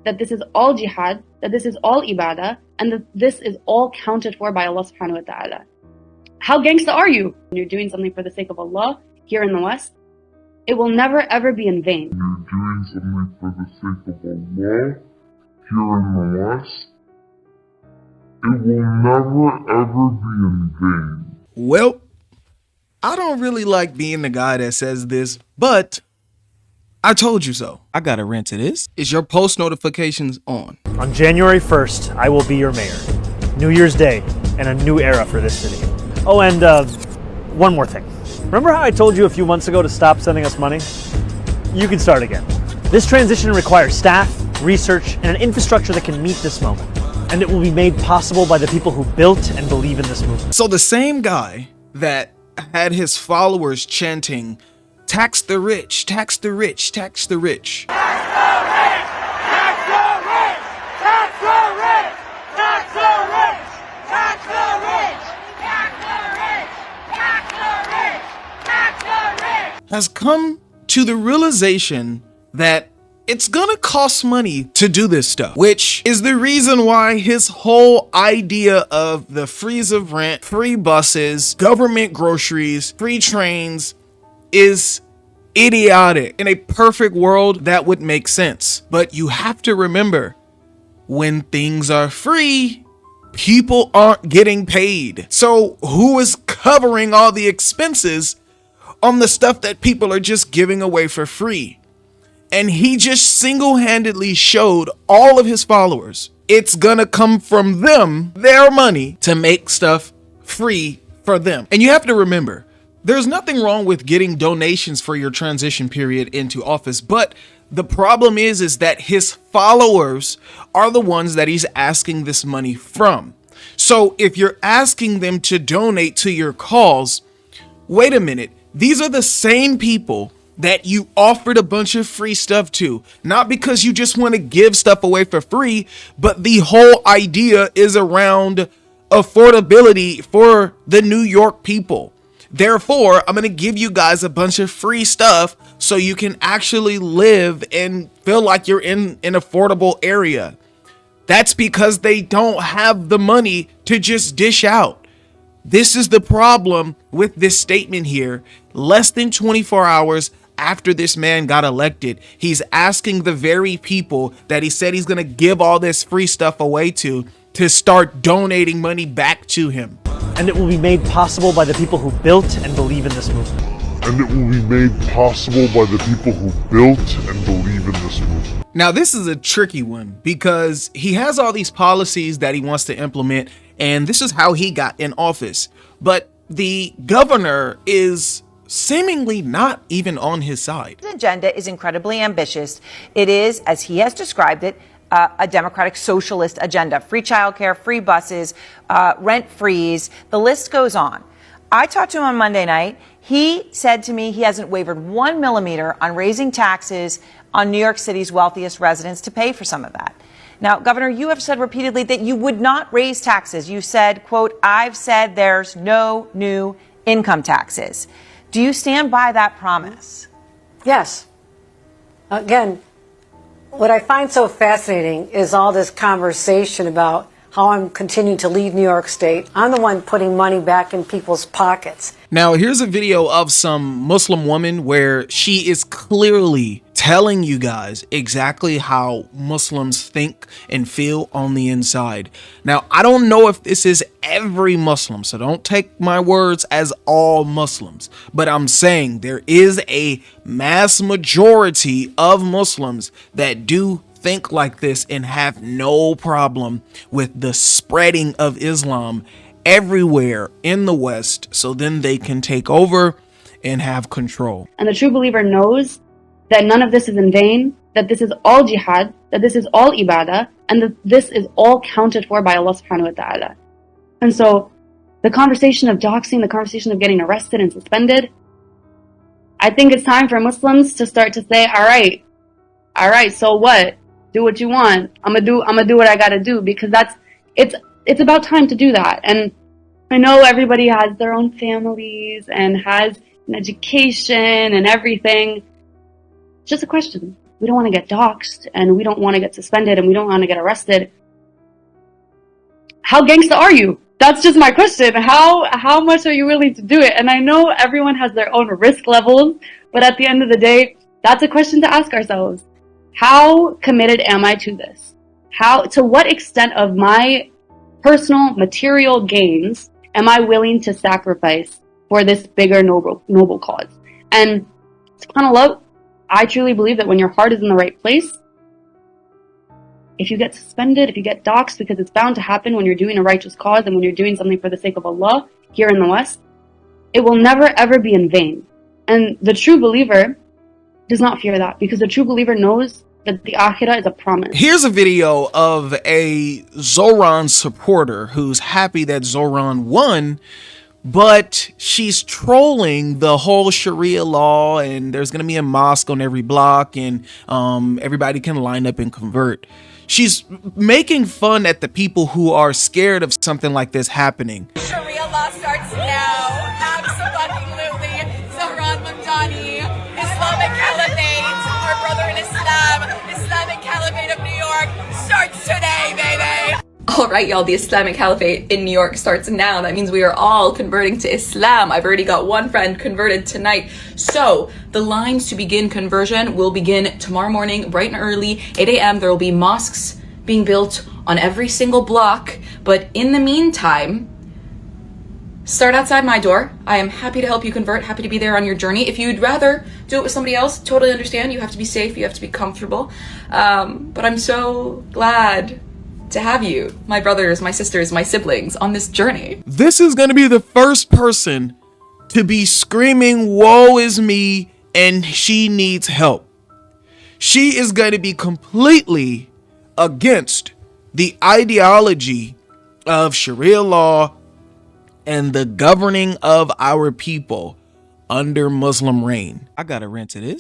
that this is all jihad, that this is all ibadah, and that this is all counted for by Allah subhanahu wa ta'ala. How gangsta are you? When you're doing something for the sake of Allah here in the West, it will never ever be in vain. You're doing something for the sake of Allah here in the West, it will never ever be in vain. Well, I don't really like being the guy that says this, but I told you so. I got a rant to this. Is your post notifications on? On January 1st, I will be your mayor. New Year's Day and a new era for this city. Oh, and one more thing. Remember how I told you a few months ago to stop sending us money? You can start again. This transition requires staff, research, and an infrastructure that can meet this moment. And it will be made possible by the people who built and believe in this movement. So the same guy that had his followers chanting, "Tax the rich, tax the rich, tax the rich." Tax the rich, tax the rich, tax the rich, tax the rich, tax the rich, tax the rich, tax the rich, tax the rich, has come to the realization that it's gonna cost money to do this stuff, which is the reason why his whole idea of the freeze of rent, free buses, government groceries, free trains is idiotic. In a perfect world, that would make sense. But you have to remember, when things are free, people aren't getting paid. So who is covering all the expenses on the stuff that people are just giving away for free? And he just single-handedly showed all of his followers it's gonna come from them, their money, to make stuff free for them. And you have to remember, there's nothing wrong with getting donations for your transition period into office, but the problem is that his followers are the ones that he's asking this money from. So if you're asking them to donate to your cause, wait a minute, these are the same people that you offered a bunch of free stuff to, not because you just want to give stuff away for free, but the whole idea is around affordability for the New York people. Therefore, I'm going to give you guys a bunch of free stuff so you can actually live and feel like you're in an affordable area. That's because they don't have the money to just dish out. This is the problem with this statement here. Less than 24 hours after this man got elected, he's asking the very people that he said he's going to give all this free stuff away to start donating money back to him. And it will be made possible by the people who built and believe in this movement. And it will be made possible by the people who built and believe in this movement. Now, this is a tricky one because he has all these policies that he wants to implement, and this is how he got in office. But the governor is seemingly not even on his side. His agenda is incredibly ambitious. It is, as he has described it, a democratic socialist agenda. Free childcare, free buses, rent freeze. The list goes on. I talked to him on Monday night. He said to me he hasn't wavered 1 millimeter on raising taxes on New York City's wealthiest residents to pay for some of that. Now, Governor, you have said repeatedly that you would not raise taxes. You said, quote, "I've said there's no new income taxes." Do you stand by that promise? Yes. Again, what I find so fascinating is all this conversation about how I'm continuing to lead New York State. I'm the one putting money back in people's pockets. Now, here's a video of some Muslim woman where she is clearly telling you guys exactly how Muslims think and feel on the inside. Now, I don't know if this is every Muslim, so don't take my words as all Muslims, but I'm saying there is a mass majority of Muslims that do think like this and have no problem with the spreading of Islam everywhere in the West, so then they can take over and have control. And the true believer knows that none of this is in vain, that this is all jihad, that this is all ibadah, and that this is all counted for by Allah subhanahu wa ta'ala. And so the conversation of doxing, the conversation of getting arrested and suspended, I think it's time for Muslims to start to say, all right, so what? Do what you want. I'm gonna do what I gotta do, because it's about time to do that. And I know everybody has their own families and has an education and everything. It's just a question. we don't want to get doxxed and we don't want to get suspended and we don't want to get arrested. How gangsta are you? That's just my question. How much are you willing to do it? And I know everyone has their own risk levels, but at the end of the day, that's a question to ask ourselves. How committed am I to this? To what extent of my personal material gains am I willing to sacrifice for this bigger noble cause? And subhanAllah, I truly believe that when your heart is in the right place, if you get suspended, if you get doxxed, because it's bound to happen when you're doing a righteous cause and when you're doing something for the sake of Allah here in the West, it will never ever be in vain. And the true believer does not fear that, because the true believer knows that the akhirah is a promise. Here's a video of a Zohran supporter who's happy that Zohran won, but she's trolling the whole Sharia law, and there's gonna be a mosque on every block, and everybody can line up and convert. She's making fun at the people who are scared of something like this happening. Sharia law starts now. Absolutely. Zohran Mamdani, Islamic Caliphate, our brother in Islam, Islamic Caliphate of New York starts today, baby. All right, y'all, the Islamic Caliphate in New York starts now. That means we are all converting to Islam. I've already got one friend converted tonight. So the lines to begin conversion will begin tomorrow morning, bright and early, 8 a.m. There will be mosques being built on every single block. But in the meantime, start outside my door. I am happy to help you convert, happy to be there on your journey. If you'd rather do it with somebody else, totally understand. You have to be safe, you have to be comfortable. But I'm so glad to have you, my brothers, my sisters, my siblings, on this journey. This is going to be the first person to be screaming, "Woe is me," and she needs help. She is going to be completely against the ideology of Sharia law and the governing of our people under Muslim reign. I gotta rant to this.